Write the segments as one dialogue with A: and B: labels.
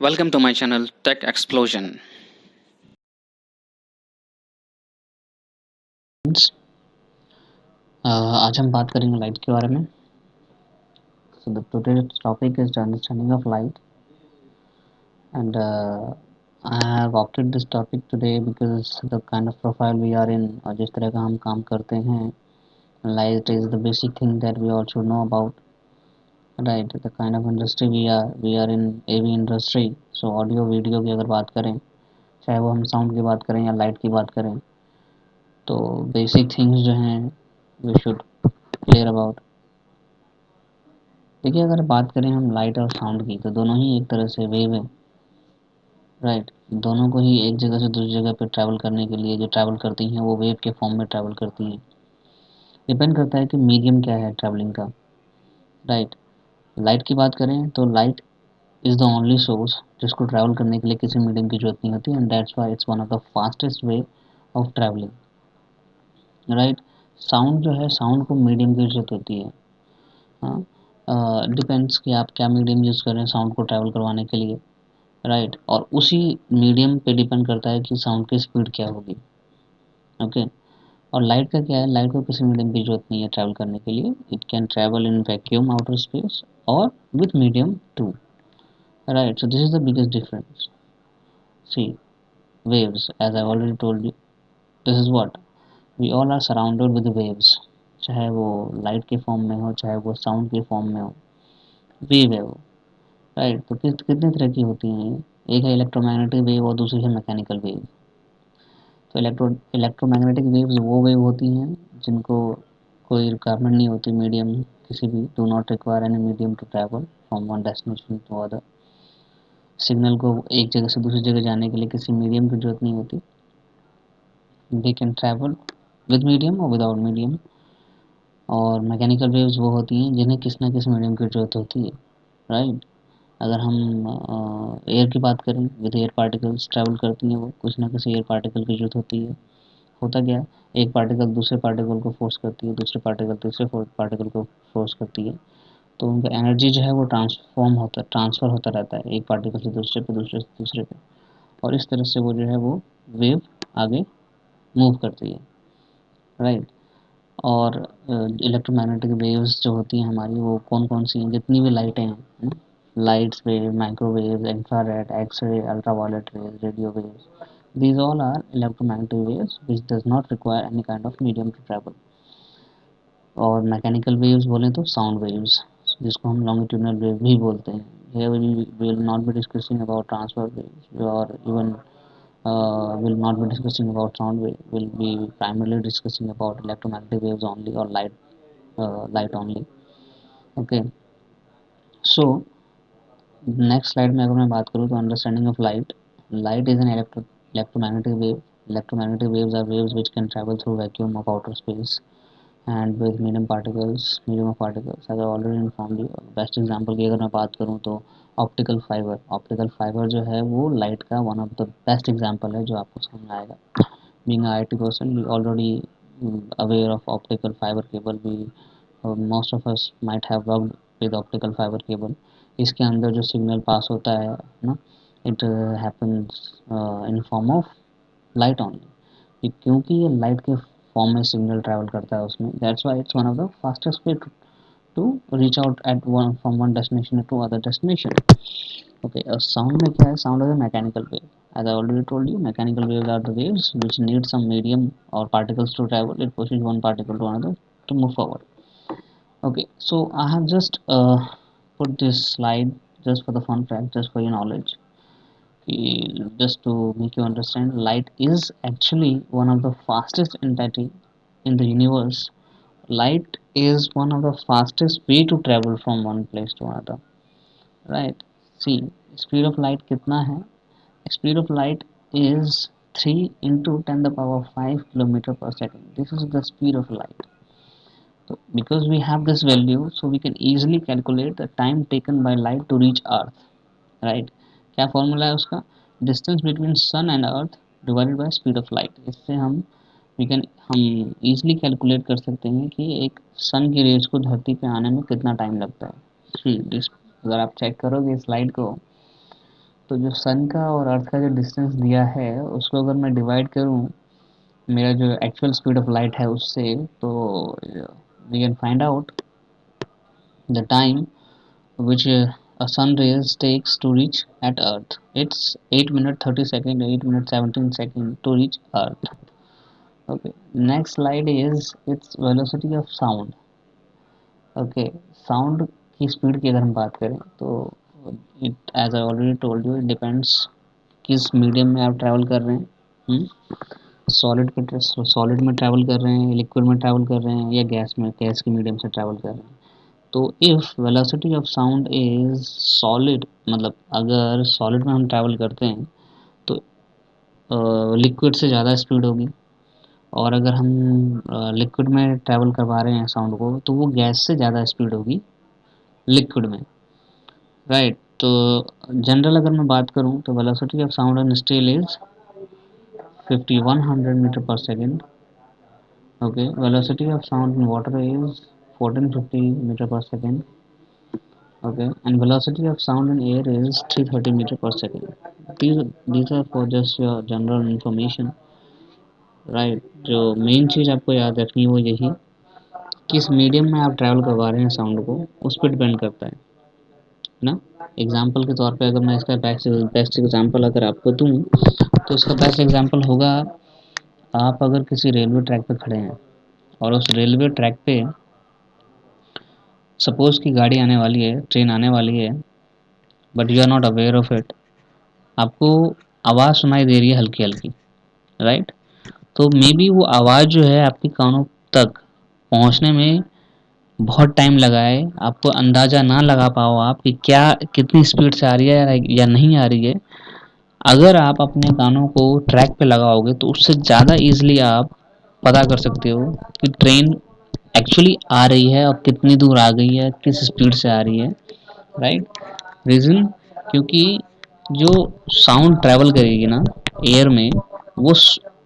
A: Welcome to my channel Tech Explosion.
B: आज हम बात करेंगे लाइट के बारे में. So the today's topic is the understanding of light, and I have opted this topic today because the kind of profile we are in और जिस तरह का हम काम करते हैं, light is the basic thing that we all should know about, right? The kind of industry we are in AV industry. So audio video की अगर बात करें, चाहे वो हम साउंड की बात करें या लाइट की बात करें, तो बेसिक थिंग्स जो हैं वी शुड क्लियर अबाउट. देखिए, अगर बात करें हम लाइट और साउंड की, तो दोनों ही एक तरह से वेव है, राइट. दोनों को ही एक जगह से दूसरी जगह पे ट्रैवल करने के लिए जो ट्रैवल करती हैं वो वेव के फॉर्म में ट्रैवल करती हैं. डिपेंड करता है कि मीडियम क्या है ट्रैवलिंग का, राइट. लाइट की बात करें तो light is the only source जिसको ट्रैवल करने के लिए किसी मीडियम की जरूरत नहीं होती, and that's why it's one of the fastest way of travelling, right. Sound जो है, साउंड को मीडियम की जरूरत होती है. हाँ, डिपेंड्स कि आप क्या मीडियम यूज़ कर रहे हैं साउंड को ट्रैवल करवाने के लिए, राइट. और उसी मीडियम पे डिपेंड करता है कि साउंड की स्पीड क्या होगी. ओके. और लाइट का क्या है, लाइट को किसी मीडियम की जरूरत नहीं है ट्रैवल करने के लिए. It can travel in vacuum outer space और with medium too, right. So this is the biggest difference. See, waves, as I already told you, this is what we all are surrounded with waves. चाहे वो light के form में हो, चाहे वो sound के form में हो, वेव है वो, राइट. तो कितने तरह की होती हैं ये? एक है इलेक्ट्रोमैग्नेटिक वेव और दूसरी है मैकेनिकल वेव. तो इलेक्ट्रोमैग्नेटिक वेव्स वो वेव होती हैं जिनको कोई रिक्वायरमेंट नहीं होती मीडियम किसी भी, do not require any medium to travel from one destination to other. Signal को एक जगह से दूसरी जगह जाने के लिए किसी मीडियम की जरूरत नहीं होती. They can travel with medium और विदाउट मीडियम. और मैकेनिकल वेव्स वो होती हैं जिन्हें किस ना किस मीडियम की जरूरत होती है, राइट. अगर हम एयर की बात करें, विद एयर पार्टिकल्स ट्रैवल करती हैं, वो कुछ ना किसी एयर पार्टिकल की जरूरत होती है. होता क्या है, एक पार्टिकल दूसरे पार्टिकल को फोर्स करती है, दूसरे पार्टिकल तीसरे पार्टिकल को फोर्स करती है. तो उनका एनर्जी जो है वो ट्रांसफ़र होता रहता है एक पार्टिकल से दूसरे पे, दूसरे से तीसरे पे. और इस तरह से वो जो है वो वेव आगे मूव करती है, राइट. और इलेक्ट्रोमैग्नेटिक वेव्स जो होती हैं हमारी, वो कौन कौन सी हैं, जितनी भी लाइटें हैं, lights wave, microwave, infrared, X ray, ultraviolet rays, radio waves, these all are electromagnetic waves which does not require any kind of medium to travel. और मैकेनिकल वेव्स बोलें तो साउंड वेव्स, जिसको हम लॉन्गिट्यूडनल वेव भी बोलते हैं. here we will not be discussing about transfer waves or even will not be discussing about sound wave. Will be primarily discussing about electromagnetic waves only, or light only. Okay. So next slide में अगर मैं बात करूँ तो understanding of light. Light is an electromagnetic wave. Electromagnetic waves are waves which can travel through vacuum of outer space and with medium of particles, as I already informed you. Best example की अगर मैं बात करूँ तो optical fibre जो है वो light का one of the best example है जो आपको समझ में आएगा. Being a IT person, we already aware of optical fiber cable. We most of us might have worked with optical fiber cable. इसके अंदर जो सिग्नल पास होता है ना, it happens in form of light only. क्योंकि ये light के form में सिग्नल ट्रैवल करता है उसमें, that's why it's one of the fastest way to reach out at one from one destination to other destination. Okay, sound में क्या है? Sound is a mechanical wave. As I already told you, mechanical waves are the waves which need some medium or particles to travel. It pushes one particle to another to move forward. Okay, so I have just put this slide just for the fun fact, just for your knowledge, just to make you understand. Light is actually one of the fastest entity in the universe. Light is one of the fastest way to travel from one place to another, right. See, speed of light कितना है? Speed of light is 3 into 10 the power 5 kilometer per second. This is the speed of light. So because we have this value, so we can easily calculate the time taken by light to reach earth, right. क्या formula है उसका? Distance between sun and earth divided by speed of light. इससे हम easily calculate कर सकते हैं कि एक सन की रेज को धरती पे आने में कितना टाइम लगता है. अगर आप चेक करोगे स्लाइड को, तो जो सन का और अर्थ का जो डिस्टेंस दिया है उसको अगर मैं डिवाइड करूँ मेरा जो एक्चुअल स्पीड ऑफ लाइट है उससे, तो we can find out the time which a sun rays takes to reach at earth. It's 8 minute 30 second, 8 minute 17 second to reach earth. Okay, next slide is its velocity of sound. Okay, sound की speed की अगर हम बात करें तो it as I already told you it depends किस medium में आप ट्रैवल कर रहे हैं, सॉलिड में ट्रैवल कर रहे हैं, लिक्विड में ट्रैवल कर रहे हैं, या गैस के मीडियम से ट्रैवल कर रहे हैं। तो if velocity of sound is solid, मतलब अगर सॉलिड में हम ट्रैवल करते हैं तो लिक्विड से ज़्यादा स्पीड होगी, और अगर हम लिक्विड में ट्रैवल करवा रहे हैं साउंड को तो वो गैस से ज़्यादा स्पीड होगी लिक्विड में, राइट। तो जनरल अगर मैं बात करूँ तो velocity of sound in steel is 5100 metre per second. Okay, velocity of sound in water is 1450 metre per second. Okay, and velocity of sound in air is 330 meter per second. These are for just your general information, right? जो main चीज़ आपको याद रखनी है वो यही, किस medium में आप ट्रैवल करवा रहे हैं साउंड को उस पर डिपेंड करता है ना। एग्जाम्पल के तौर पे अगर मैं इसका बेस्ट एग्जाम्पल अगर आपको दूँ तो इसका बेस्ट एग्जाम्पल होगा, आप अगर किसी रेलवे ट्रैक पे खड़े हैं और उस रेलवे ट्रैक पे सपोज़ की गाड़ी आने वाली है, ट्रेन आने वाली है, but you are not aware of it, आपको आवाज़ सुनाई दे रही है हल्की हल्की, राइट। तो मे बी वो आवाज़ जो है आपके कानों तक पहुंचने में बहुत टाइम लगा है, आपको अंदाज़ा ना लगा पाओ आप कि क्या कितनी स्पीड से आ रही है या नहीं आ रही है। अगर आप अपने कानों को ट्रैक पे लगाओगे तो उससे ज़्यादा ईजिली आप पता कर सकते हो कि ट्रेन एक्चुअली आ रही है और कितनी दूर आ गई है, किस स्पीड से आ रही है, राइट। रीज़न, क्योंकि जो साउंड ट्रैवल करेगी ना एयर में वो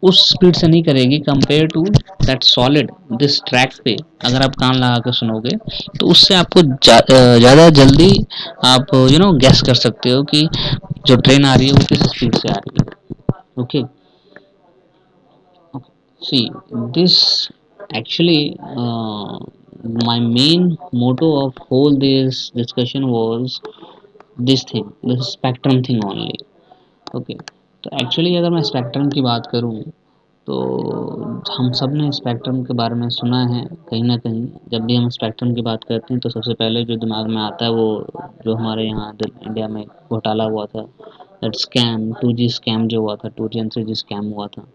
B: उस स्पीड से नहीं करेगी compare to that solid this track पे। अगर आप कान लगा कर सुनोगे तो उससे आपको ज़्यादा जल्दी आप गैस कर सकते हो कि जो ट्रेन आ रही है वो किस स्पीड से आ रही है। Okay, see this actually my main motto of whole this discussion was this spectrum thing only। Okay, तो एक्चुअली अगर मैं स्पेक्ट्रम की बात करूँ तो हम सब ने स्पेक्ट्रम के बारे में सुना है कहीं ना कहीं। जब भी हम स्पेक्ट्रम की बात करते हैं तो सबसे पहले जो दिमाग में आता है वो जो हमारे यहाँ इंडिया में घोटाला हुआ था, दैट स्कैम 2G स्कैम जो हुआ था, 2G and 3G स्कैम हुआ था,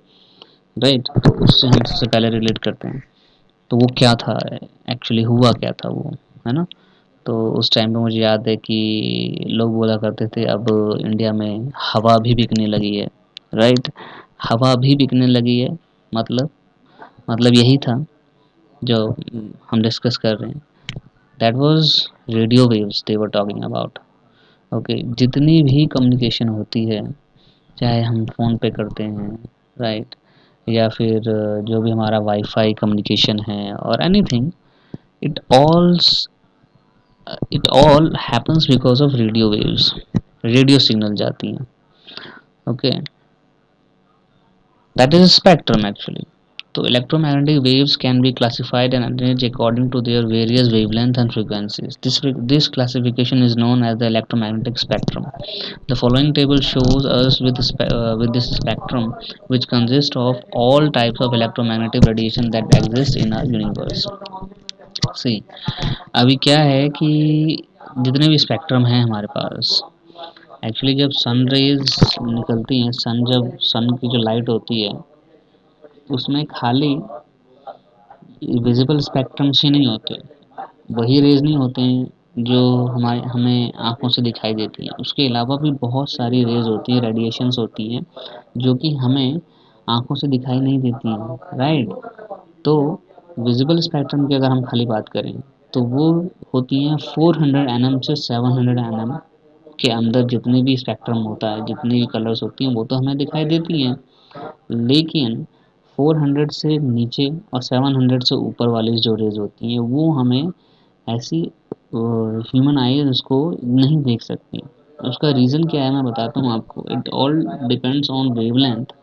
B: राइट। तो उससे हम सबसे पहले रिलेट करते हैं। तो वो क्या था एक्चुअली, हुआ क्या था वो, है ना। तो उस टाइम पे मुझे याद है कि लोग बोला करते थे अब इंडिया में हवा भी बिकने लगी है, राइट। हवा भी बिकने लगी है, मतलब यही था जो हम डिस्कस कर रहे हैं। That was radio waves they were talking about. Okay, जितनी भी कम्युनिकेशन होती है, चाहे हम फ़ोन पे करते हैं, राइट, या फिर जो भी हमारा वाईफाई कम्युनिकेशन है और anything, it all it all happens because of radio waves. Radio signal जाती हैं, okay, that is spectrum actually. तो electromagnetic waves can be classified and arranged according to their various wavelengths and frequencies. This classification is known as the electromagnetic spectrum. The following table shows us with this spectrum, which consists of all types of electromagnetic radiation that exist in our universe. See, अभी क्या है कि जितने भी spectrum हैं हमारे पास, actually जब sun rays निकलती हैं, सन की जो लाइट होती है उसमें खाली विजिबल स्पेक्ट्रम से नहीं होते, वही रेज नहीं होते हैं जो हमें आँखों से दिखाई देती हैं। उसके अलावा भी बहुत सारी रेज होती हैं, रेडिएशंस होती हैं जो कि हमें आँखों से दिखाई नहीं देती हैं, राइट। तो विजिबल स्पेक्ट्रम की अगर हम खाली बात करें तो वो होती हैं 400 nm से 700 nm के अंदर। जितने भी स्पेक्ट्रम होता है, जितनी भी कलर्स होती हैं वो तो हमें दिखाई देती हैं, लेकिन 400 से नीचे और 700 से ऊपर वाली जो रेज होती हैं वो हमें ऐसी ह्यूमन आईज उसको नहीं देख सकती, उसका रीज़न क्या है मैं बताता हूँ आपको। It all depends on wavelength.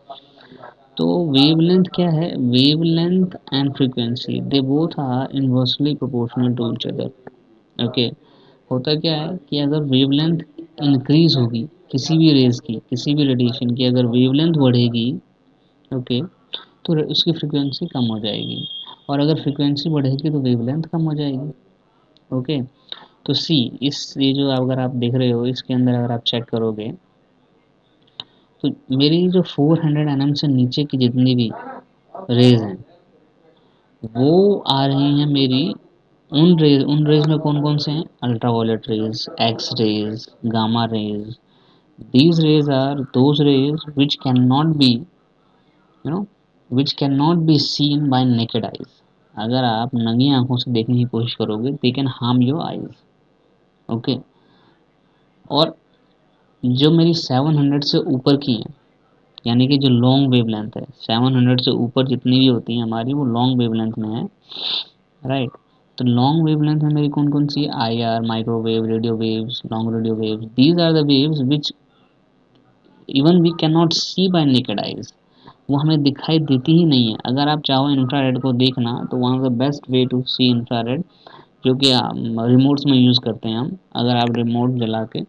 B: तो वेवलेंथ क्या है, wavelength and frequency they both are inversely proportional to each other. Okay, होता क्या है कि अगर वेवलेंथ इंक्रीज होगी किसी भी रेज की, किसी भी रेडिएशन की अगर वेवलेंथ बढ़ेगी, ओके, तो उसकी फ्रीक्वेंसी कम हो जाएगी, और अगर फ्रीक्वेंसी बढ़ेगी तो वेवलेंथ कम हो जाएगी। ओके, तो सी इस ये जो अगर आप देख रहे हो इसके अंदर अगर आप चेक करोगे तो मेरी जो 400 nm से नीचे की जितनी भी रेज हैं वो आ रही हैं मेरी उन रेज में कौन कौन से हैं, ultraviolet rays, X rays, gamma rays. These rays are those rays which can not be you know which can not be seen by naked eyes. अगर आप नंगी आंखों से देखने की कोशिश करोगे they can harm your eyes. Okay, और जो मेरी 700 से ऊपर की है, यानी कि जो लॉन्ग वेवलेंथ है, 700 से ऊपर जितनी भी होती हैं हमारी वो लॉन्ग वेवलेंथ में है, राइट। तो लॉन्ग वेवलेंथ में मेरी कौन कौन सी, I R, microwave, radio waves, long radio waves. These are the waves which even we can not see by naked eyes, वो हमें दिखाई देती ही नहीं है। अगर आप चाहो इंफ्रारेड को देखना तो one of the best way to see infrared, जो कि रिमोट्स में यूज़ करते हैं हम। अगर आप रिमोट जला के,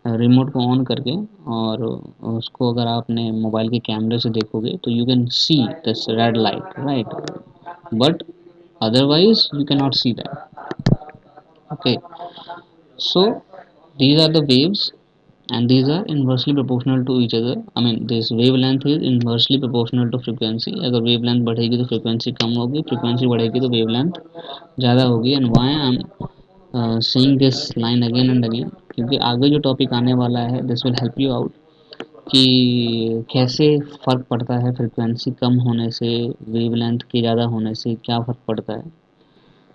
B: रिमोट को ऑन करके और उसको अगर आपने मोबाइल के कैमरे से देखोगे तो you can see this red light, right, but otherwise you cannot see that। Okay, so these are the waves and these are inversely proportional to each other। I mean this wavelength is inversely proportional to frequency। अगर wavelength बढ़ेगी तो frequency कम होगी, frequency बढ़ेगी तो wavelength ज़्यादा होगी। and why I am saying this line again and again, क्योंकि आगे जो टॉपिक आने वाला है this will help you out कि कैसे फ़र्क पड़ता है फ्रिक्वेंसी कम होने से, वेवलेंथ के ज़्यादा होने से क्या फ़र्क पड़ता है।